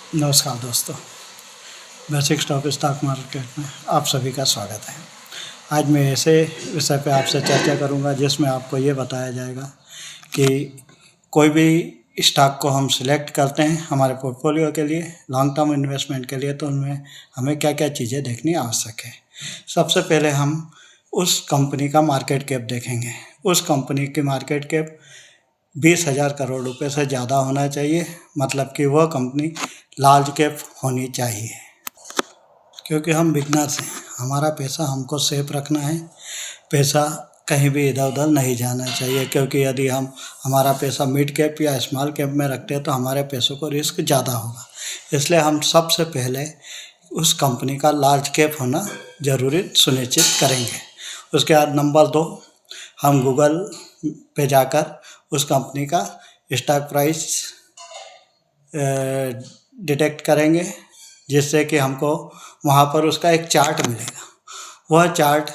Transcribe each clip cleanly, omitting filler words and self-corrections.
नमस्कार दोस्तों, basic stock market में आप सभी का स्वागत है। आज मैं ऐसे विषय पे आपसे चर्चा करूंगा जिसमें आपको ये बताया जाएगा कि कोई भी स्टॉक को हम सिलेक्ट करते हैं हमारे पोर्टफोलियो के लिए, लॉन्ग टर्म इन्वेस्टमेंट के लिए, तो उनमें हमें क्या क्या चीज़ें देखनी आवश्यक है। सबसे पहले हम उस कंपनी का मार्केट कैप देखेंगे। उस कंपनी की मार्केट कैप 20,000 करोड़ रुपए से ज़्यादा होना चाहिए, मतलब कि वह कंपनी लार्ज कैप होनी चाहिए। क्योंकि हम बिगनर्स हैं, हमारा पैसा हमको सेफ रखना है, पैसा कहीं भी इधर उधर नहीं जाना चाहिए। क्योंकि यदि हम हमारा पैसा मिड कैप या स्मॉल कैप में रखते हैं तो हमारे पैसों को रिस्क ज़्यादा होगा। इसलिए हम सबसे पहले उस कंपनी का लार्ज कैप होना ज़रूरी सुनिश्चित करेंगे। उसके बाद नंबर 2, हम गूगल पे जाकर उस कंपनी का स्टॉक प्राइस डिटेक्ट करेंगे, जिससे कि हमको वहाँ पर उसका एक चार्ट मिलेगा। वह चार्ट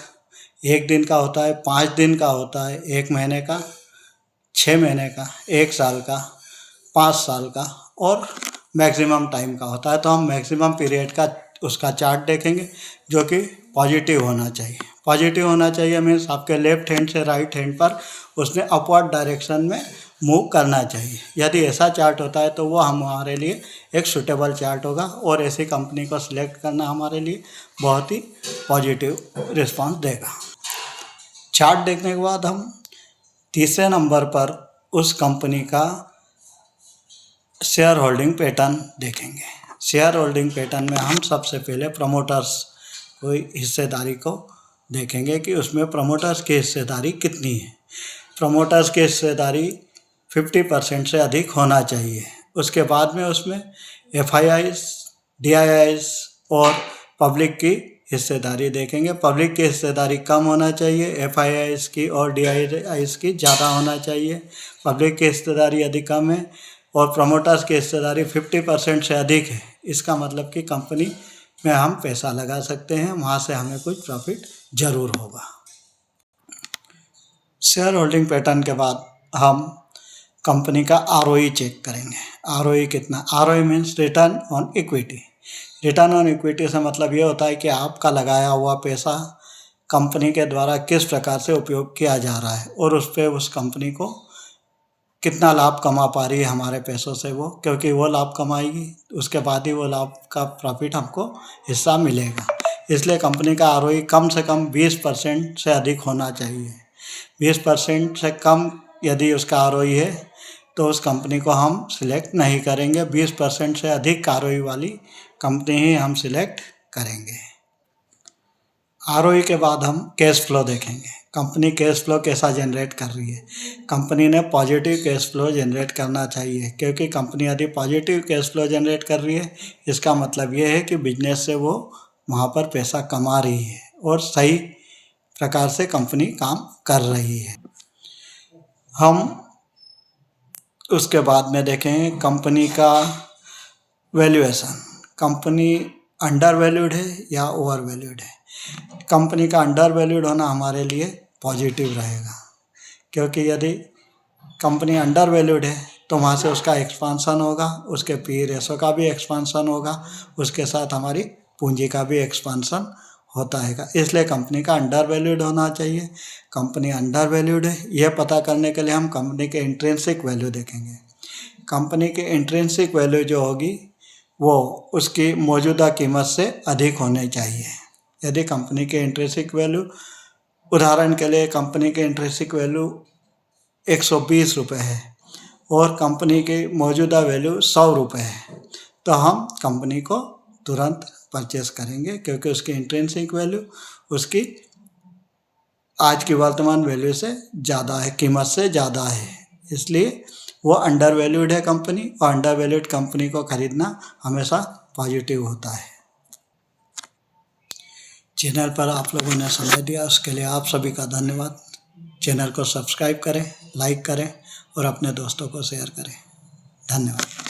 1 दिन का होता है, 5 दिन का होता है, 1 महीने का, 6 महीने का, 1 साल का, 5 साल का और मैक्सिमम टाइम का होता है। तो हम मैक्सिमम पीरियड का उसका चार्ट देखेंगे जो कि पॉजिटिव होना चाहिए। पॉजिटिव होना चाहिए मीन्स आपके लेफ्ट हैंड से राइट हैंड पर उसने अपवर्ड डायरेक्शन में मूव करना चाहिए। यदि ऐसा चार्ट होता है तो वो हमारे लिए एक सूटेबल चार्ट होगा और ऐसी कंपनी को सिलेक्ट करना हमारे लिए बहुत ही पॉजिटिव रिस्पांस देगा। चार्ट देखने के बाद हम तीसरे नंबर पर उस कंपनी का शेयर होल्डिंग पैटर्न देखेंगे। शेयर होल्डिंग पैटर्न में हम सबसे पहले प्रमोटर्स कोई हिस्सेदारी को देखेंगे कि उसमें प्रमोटर्स की हिस्सेदारी कितनी है। प्रमोटर्स की हिस्सेदारी 50% से अधिक होना चाहिए। उसके बाद में उसमें FIIs, DIIs और पब्लिक की हिस्सेदारी देखेंगे। पब्लिक की हिस्सेदारी कम होना चाहिए, FIIs की और DIIs की ज़्यादा होना चाहिए। पब्लिक की हिस्सेदारी यदि कम है और प्रमोटर्स की हिस्सेदारी 50% से अधिक है, इसका मतलब कि कंपनी में हम पैसा लगा सकते हैं, वहाँ से हमें कुछ प्रॉफिट ज़रूर होगा। शेयर होल्डिंग पैटर्न के बाद हम कंपनी का ROE चेक करेंगे। ROE कितना? ROE means return on equity. Return on equity से मतलब ये होता है कि आपका लगाया हुआ पैसा कंपनी के द्वारा किस प्रकार से उपयोग किया जा रहा है और उस पर उस कंपनी को कितना लाभ कमा पा रही है हमारे पैसों से वो, क्योंकि वो लाभ कमाएगी उसके बाद ही वो लाभ का प्रॉफिट हमको हिस्सा मिलेगा। इसलिए कंपनी का ROE कम से कम 20% से अधिक होना चाहिए। 20% से कम यदि उसका ROE है तो उस कंपनी को हम सिलेक्ट नहीं करेंगे। 20% से अधिक ROE वाली कंपनी ही हम सिलेक्ट करेंगे। ROE के बाद हम कैश फ्लो देखेंगे। कंपनी कैश फ्लो कैसा जनरेट कर रही है। कंपनी ने पॉजिटिव कैश फ्लो जनरेट करना चाहिए, क्योंकि कंपनी यदि पॉजिटिव कैश फ्लो जनरेट कर रही है इसका मतलब ये है कि बिजनेस से वो वहाँ पर पैसा कमा रही है और सही प्रकार से कंपनी काम कर रही है। हम उसके बाद में देखेंगे कंपनी का वैल्यूएशन। कंपनी अंडर वैल्यूड है या ओवर वैल्यूड है। कंपनी का अंडर वैल्यूड होना हमारे लिए पॉजिटिव रहेगा, क्योंकि यदि कंपनी अंडर वैल्यूड है तो वहाँ से उसका एक्सपांसन होगा, उसके PE रेशो का भी एक्सपांसन होगा, उसके साथ हमारी पूंजी का भी एक्सपांसन होता है। इसलिए कंपनी का अंडर वैल्यूड होना चाहिए। कंपनी अंडर वैल्यूड है यह पता करने के लिए हम कंपनी के इंट्रिंसिक वैल्यू देखेंगे। कंपनी की इंट्रिंसिक वैल्यू जो होगी वो उसकी मौजूदा कीमत से अधिक होनी चाहिए। यदि कंपनी के इंट्रिंसिक वैल्यू, उदाहरण के लिए कंपनी के इंट्रिंसिक वैल्यू 120 रुपये है और कंपनी की मौजूदा वैल्यू 100 रुपये है, तो हम कंपनी को तुरंत परचेस करेंगे, क्योंकि उसकी इंट्रिंसिक वैल्यू उसकी आज की वर्तमान वैल्यू से ज़्यादा है, कीमत से ज़्यादा है। इसलिए वो अंडर वैल्यूड है कंपनी, और अंडर वैल्यूड कंपनी को खरीदना हमेशा पॉजिटिव होता है। चैनल पर आप लोगों ने समय दिया उसके लिए आप सभी का धन्यवाद। चैनल को सब्सक्राइब करें, लाइक करें और अपने दोस्तों को शेयर करें। धन्यवाद।